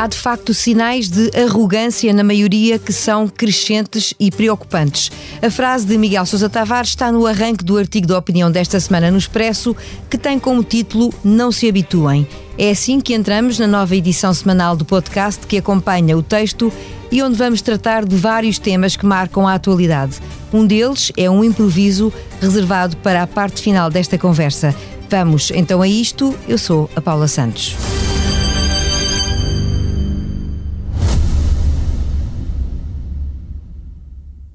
Há de facto sinais de arrogância na maioria que são crescentes e preocupantes. A frase de Miguel Sousa Tavares está no arranque do artigo de opinião desta semana no Expresso, que tem como título Não se habituem. É assim que entramos na nova edição semanal do podcast que acompanha o texto e onde vamos tratar de vários temas que marcam a atualidade. Um deles é um improviso reservado para a parte final desta conversa. Vamos então a isto. Eu sou a Paula Santos.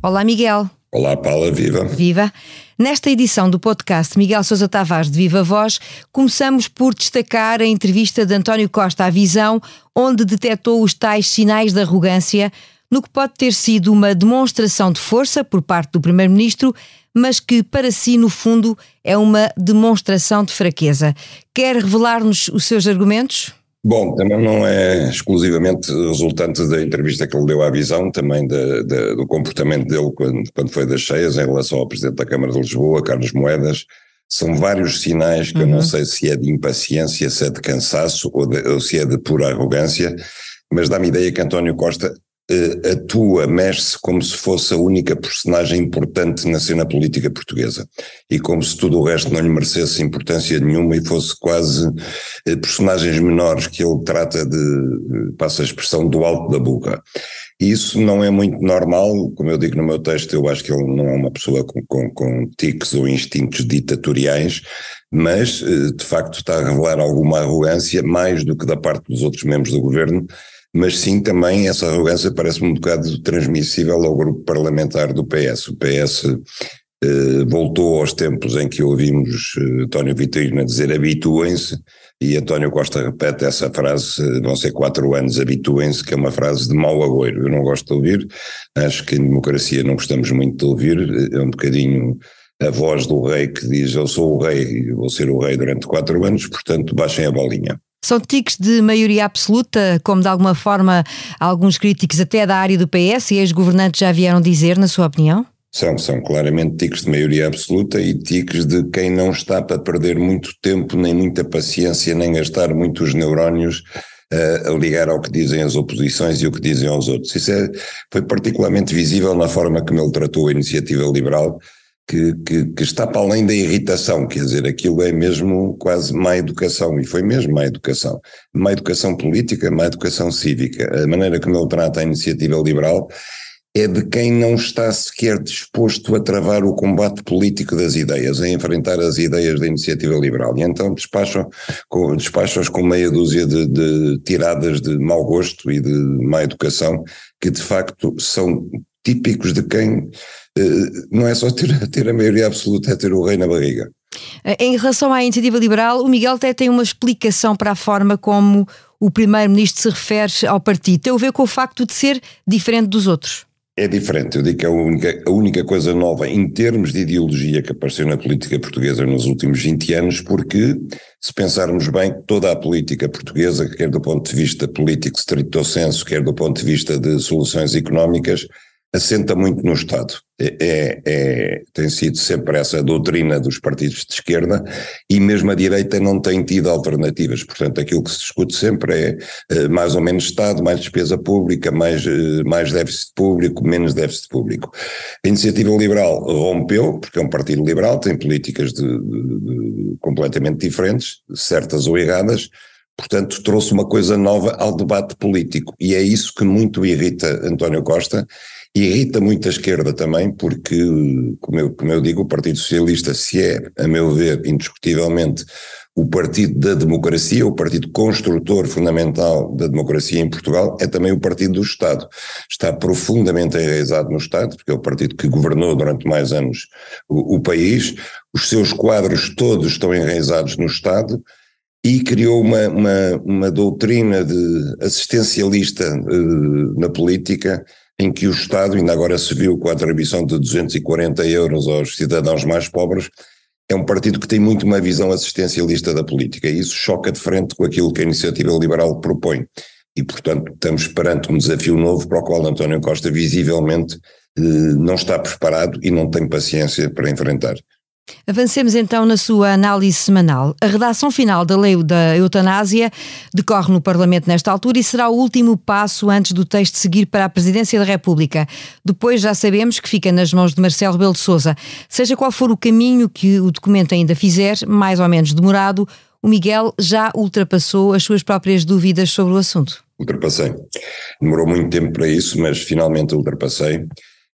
Olá, Miguel. Olá, Paula, viva. Viva. Nesta edição do podcast Miguel Sousa Tavares de Viva Voz, começamos por destacar a entrevista de António Costa à Visão, onde detectou os tais sinais de arrogância, no que pode ter sido uma demonstração de força por parte do Primeiro-Ministro, mas que para si, no fundo, é uma demonstração de fraqueza. Quer revelar-nos os seus argumentos? Bom, também não é exclusivamente resultante da entrevista que ele deu à Visão, também do comportamento dele quando foi das cheias em relação ao Presidente da Câmara de Lisboa, Carlos Moedas. São vários sinais que eu não sei se é de impaciência, se é de cansaço ou se é de pura arrogância, mas dá-me ideia que António Costa mexe-se como se fosse a única personagem importante na cena política portuguesa e como se tudo o resto não lhe merecesse importância nenhuma e fosse quase personagens menores que ele trata de, passa a expressão, do alto da boca. E isso não é muito normal, como eu digo no meu texto, eu acho que ele não é uma pessoa com tiques ou instintos ditatoriais, mas de facto está a revelar alguma arrogância, mais do que da parte dos outros membros do governo. Mas sim, também essa arrogância parece-me um bocado transmissível ao grupo parlamentar do PS. O PS voltou aos tempos em que ouvimos António Vitorino a dizer habituem-se, e António Costa repete essa frase, vão ser 4 anos, habituem-se, que é uma frase de mau agouro. Eu não gosto de ouvir, acho que em democracia não gostamos muito de ouvir, é um bocadinho a voz do rei que diz eu sou o rei e vou ser o rei durante 4 anos, portanto baixem a bolinha. São tiques de maioria absoluta, como de alguma forma alguns críticos até da área do PS e ex-governantes já vieram dizer, na sua opinião? São claramente tiques de maioria absoluta e tiques de quem não está para perder muito tempo, nem muita paciência, nem gastar muitos neurónios a ligar ao que dizem as oposições e o que dizem aos outros. Isso foi particularmente visível na forma como ele tratou a Iniciativa Liberal, que está para além da irritação, quer dizer, aquilo é mesmo quase má educação, e foi mesmo má educação política, má educação cívica. A maneira como ele trata a Iniciativa Liberal é de quem não está sequer disposto a travar o combate político das ideias, a enfrentar as ideias da Iniciativa Liberal, e então despacham-os com meia dúzia de tiradas de mau gosto e de má educação, que de facto são típicos de quem não é só ter a maioria absoluta, é ter o rei na barriga. Em relação à Iniciativa Liberal, o Miguel até tem uma explicação para a forma como o Primeiro-Ministro se refere ao partido. Tem a ver com o facto de ser diferente dos outros. É diferente, eu digo que é a única coisa nova em termos de ideologia que apareceu na política portuguesa nos últimos 20 anos, porque se pensarmos bem, toda a política portuguesa, quer do ponto de vista político stricto sensu, quer do ponto de vista de soluções económicas, assenta muito no Estado. Tem sido sempre essa doutrina dos partidos de esquerda e mesmo a direita não tem tido alternativas. Portanto, aquilo que se discute sempre é mais ou menos Estado, mais despesa pública, mais déficit público, menos déficit público. A Iniciativa Liberal rompeu, porque é um partido liberal, tem políticas completamente diferentes, certas ou erradas. Portanto, trouxe uma coisa nova ao debate político e é isso que muito irrita António Costa. E irrita muito a esquerda também, porque, como eu digo, o Partido Socialista, se é, a meu ver, indiscutivelmente, o partido da democracia, o partido construtor fundamental da democracia em Portugal, é também o partido do Estado. Está profundamente enraizado no Estado, porque é o partido que governou durante mais anos o país, os seus quadros todos estão enraizados no Estado, e criou uma doutrina de assistencialista na política, em que o Estado, ainda agora se viu com a atribuição de 240 euros aos cidadãos mais pobres, é um partido que tem muito uma visão assistencialista da política, e isso choca de frente com aquilo que a Iniciativa Liberal propõe. E, portanto, estamos perante um desafio novo para o qual António Costa visivelmente não está preparado e não tem paciência para enfrentar. Avancemos então na sua análise semanal. A redação final da lei da eutanásia decorre no Parlamento nesta altura e será o último passo antes do texto seguir para a Presidência da República. Depois já sabemos que fica nas mãos de Marcelo Rebelo de Sousa. Seja qual for o caminho que o documento ainda fizer, mais ou menos demorado, o Miguel já ultrapassou as suas próprias dúvidas sobre o assunto. Ultrapassei. Demorou muito tempo para isso, mas finalmente ultrapassei.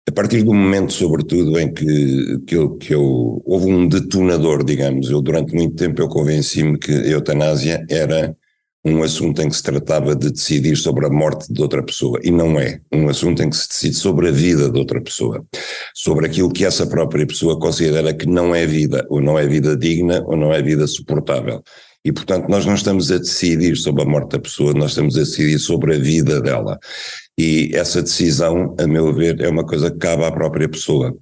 A partir do momento, sobretudo, em que houve um detonador, digamos, durante muito tempo eu convenci-me que a eutanásia era um assunto em que se tratava de decidir sobre a morte de outra pessoa, e não é um assunto em que se decide sobre a vida de outra pessoa, sobre aquilo que essa própria pessoa considera que não é vida, ou não é vida digna, ou não é vida suportável. E, portanto, nós não estamos a decidir sobre a morte da pessoa, nós estamos a decidir sobre a vida dela. E essa decisão, a meu ver, é uma coisa que cabe à própria pessoa.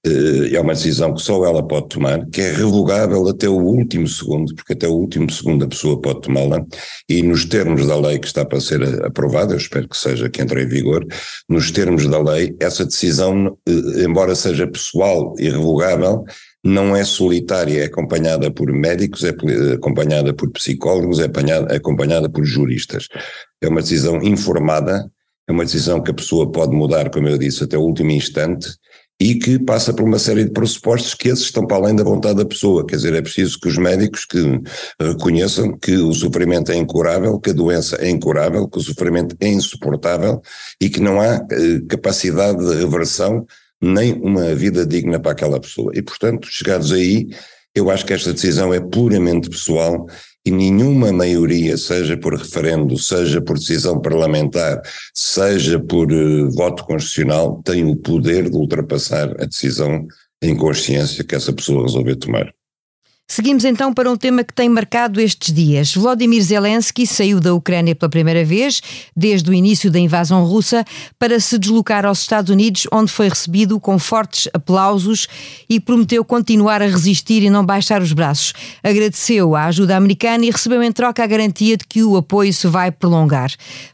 É uma decisão que só ela pode tomar, que é revogável até o último segundo, porque até o último segundo a pessoa pode tomá-la, e nos termos da lei que está para ser aprovada, eu espero que seja, que entre em vigor, nos termos da lei, essa decisão, embora seja pessoal e revogável, não é solitária, é acompanhada por médicos, é acompanhada por psicólogos, é acompanhada por juristas. É uma decisão informada, é uma decisão que a pessoa pode mudar, como eu disse, até o último instante, e que passa por uma série de pressupostos que esses estão para além da vontade da pessoa. Quer dizer, é preciso que os médicos que reconheçam que o sofrimento é incurável, que a doença é incurável, que o sofrimento é insuportável e que não há capacidade de reversão nem uma vida digna para aquela pessoa. E, portanto, chegados aí, eu acho que esta decisão é puramente pessoal e nenhuma maioria, seja por referendo, seja por decisão parlamentar, seja por voto constitucional, tem o poder de ultrapassar a decisão em consciência que essa pessoa resolveu tomar. Seguimos então para um tema que tem marcado estes dias. Volodymyr Zelensky saiu da Ucrânia pela primeira vez, desde o início da invasão russa, para se deslocar aos Estados Unidos, onde foi recebido com fortes aplausos e prometeu continuar a resistir e não baixar os braços. Agradeceu a ajuda americana e recebeu em troca a garantia de que o apoio se vai prolongar.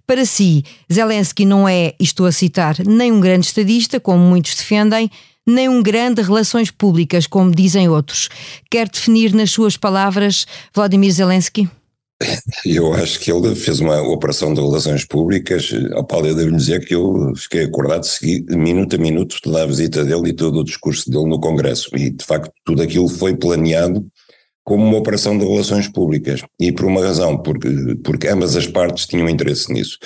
Para si, Zelensky não é, e estou a citar, nem um grande estadista, como muitos defendem, nem um grande relações públicas, como dizem outros. Quer definir nas suas palavras Volodymyr Zelensky? Eu acho que ele fez uma operação de relações públicas, ao Paulo, eu devo dizer que eu fiquei acordado, segui minuto a minuto toda a visita dele e todo o discurso dele no Congresso, e de facto tudo aquilo foi planeado como uma operação de relações públicas, e por uma razão, porque ambas as partes tinham interesse nisso.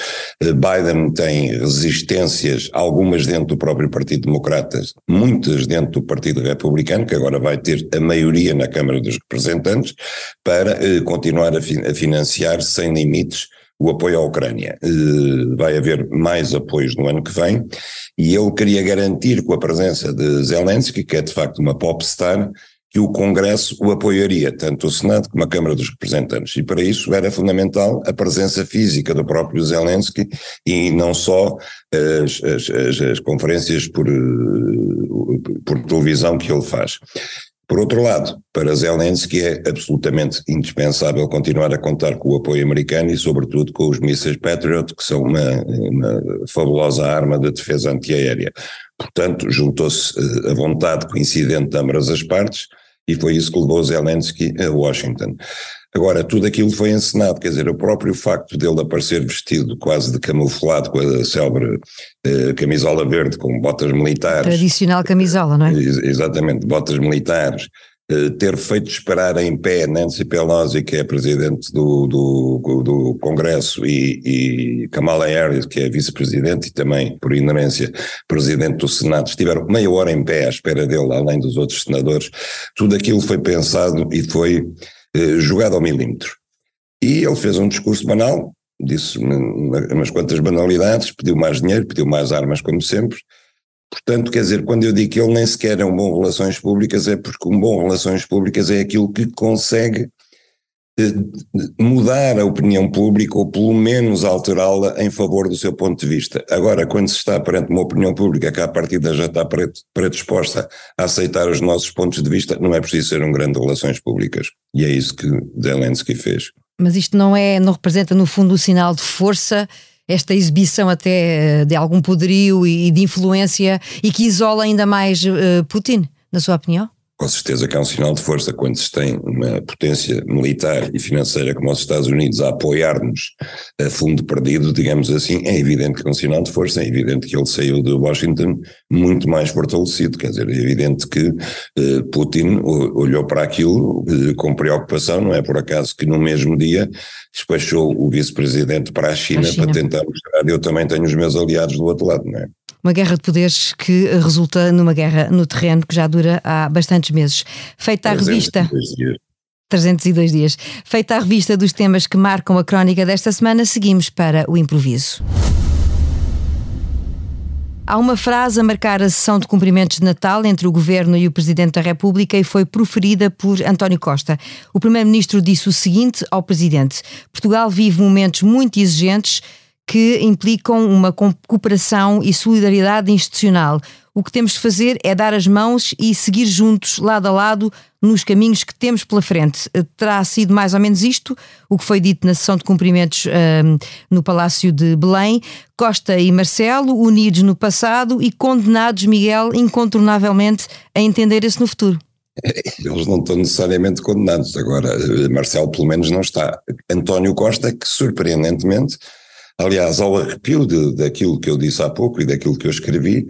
Biden tem resistências, algumas dentro do próprio Partido Democrata, muitas dentro do Partido Republicano, que agora vai ter a maioria na Câmara dos Representantes, para continuar a financiar sem limites o apoio à Ucrânia. Vai haver mais apoios no ano que vem, e ele queria garantir, com a presença de Zelensky, que é de facto uma popstar, que o Congresso o apoiaria, tanto o Senado como a Câmara dos Representantes, e para isso era fundamental a presença física do próprio Zelensky e não só as conferências por televisão que ele faz. Por outro lado, para Zelensky é absolutamente indispensável continuar a contar com o apoio americano e sobretudo com os mísseis Patriot, que são uma fabulosa arma de defesa antiaérea. Portanto, juntou-se a vontade coincidente de ambas as partes, e foi isso que levou Zelensky a Washington. Agora, tudo aquilo foi encenado, quer dizer, o próprio facto dele aparecer vestido quase de camuflado com a célebre camisola verde com botas militares. Tradicional camisola, não é? Exatamente, botas militares. Ter feito esperar em pé Nancy Pelosi, que é presidente do Congresso, e Kamala Harris, que é vice-presidente e também, por inerência, presidente do Senado, estiveram meia hora em pé à espera dele, além dos outros senadores. Tudo aquilo foi pensado e foi jogado ao milímetro. E ele fez um discurso banal, disse umas quantas banalidades, pediu mais dinheiro, pediu mais armas, como sempre. Portanto, quer dizer, quando eu digo que ele nem sequer é um bom relações públicas, é porque um bom relações públicas é aquilo que consegue mudar a opinião pública ou pelo menos alterá-la em favor do seu ponto de vista. Agora, quando se está perante uma opinião pública que à partida já está predisposta a aceitar os nossos pontos de vista, não é preciso ser um grande relações públicas. E é isso que Zelensky fez. Mas isto não representa no fundo um sinal de força, esta exibição até de algum poderio e de influência, e que isola ainda mais Putin, na sua opinião? Com certeza que é um sinal de força quando se tem uma potência militar e financeira como os Estados Unidos a apoiar-nos a fundo perdido, digamos assim. É evidente que é um sinal de força, é evidente que ele saiu de Washington muito mais fortalecido, quer dizer, é evidente que Putin olhou para aquilo com preocupação, não é por acaso que no mesmo dia despachou o vice-presidente para a China para tentar mostrar, eu também tenho os meus aliados do outro lado, não é? Uma guerra de poderes que resulta numa guerra no terreno que já dura há bastantes meses. Feita a revista... 302 dias. Feita a revista dos temas que marcam a crónica desta semana, seguimos para o improviso. Há uma frase a marcar a sessão de cumprimentos de Natal entre o Governo e o Presidente da República e foi proferida por António Costa. O Primeiro-Ministro disse o seguinte ao Presidente: Portugal vive momentos muito exigentes que implicam uma cooperação e solidariedade institucional. O que temos de fazer é dar as mãos e seguir juntos, lado a lado, nos caminhos que temos pela frente. Terá sido mais ou menos isto o que foi dito na sessão de cumprimentos no Palácio de Belém. Costa e Marcelo unidos no passado e condenados, Miguel, incontornavelmente a entenderem-se no futuro. Eles não estão necessariamente condenados. Agora, Marcelo pelo menos não está. António Costa, que surpreendentemente, aliás, ao arrepio daquilo que eu disse há pouco e daquilo que eu escrevi,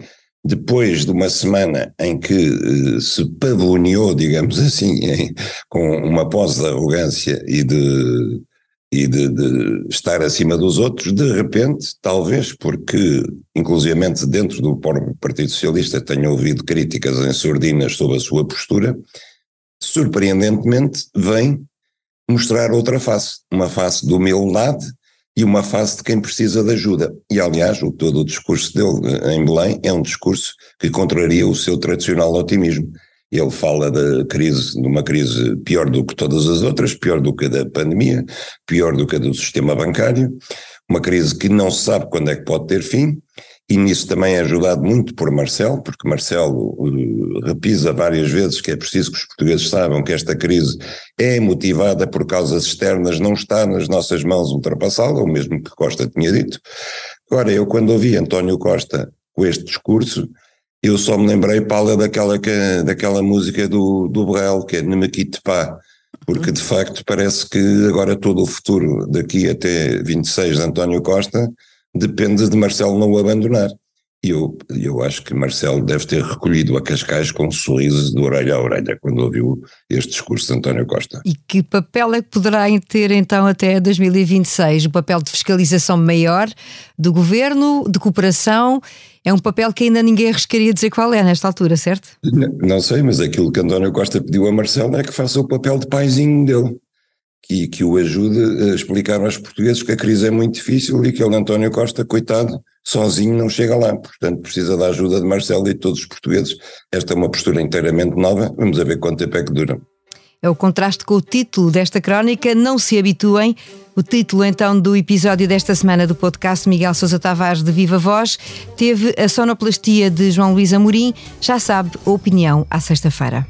depois de uma semana em que se pavoneou, digamos assim, com uma pose de arrogância e de estar acima dos outros, de repente, talvez porque, inclusivamente dentro do Partido Socialista, tenho ouvido críticas ensordinas sobre a sua postura, surpreendentemente vem mostrar outra face, uma face de humildade e uma face de quem precisa de ajuda. E, aliás, todo o discurso dele em Belém é um discurso que contraria o seu tradicional otimismo. Ele fala de uma crise pior do que todas as outras, pior do que a da pandemia, pior do que a do sistema bancário, uma crise que não se sabe quando é que pode ter fim, e nisso também é ajudado muito por Marcelo, porque Marcelo repisa várias vezes que é preciso que os portugueses saibam que esta crise é motivada por causas externas, não está nas nossas mãos ultrapassá-la, o mesmo que Costa tinha dito. Agora, eu quando ouvi António Costa com este discurso, eu só me lembrei, Paula, daquela música do Brel, que é Ne me quitte pas, porque de facto parece que agora todo o futuro daqui até 26 de António Costa depende de Marcelo não o abandonar. E eu acho que Marcelo deve ter recolhido a Cascais com um sorriso de orelha a orelha quando ouviu este discurso de António Costa. E que papel é que poderá ter então até 2026? O papel de fiscalização maior do governo, de cooperação? É um papel que ainda ninguém arriscaria dizer qual é nesta altura, certo? Não sei, mas aquilo que António Costa pediu a Marcelo é que faça o papel de paizinho dele. Que o ajude a explicar aos portugueses que a crise é muito difícil e que ele, António Costa, coitado, sozinho não chega lá, portanto precisa da ajuda de Marcelo e de todos os portugueses. Esta é uma postura inteiramente nova, vamos ver quanto tempo é que dura. É o contraste com o título desta crónica, não se habituem. O título então do episódio desta semana do podcast Miguel Sousa Tavares de Viva Voz teve a sonoplastia de João Luís Amorim. Já sabe, a opinião à sexta-feira.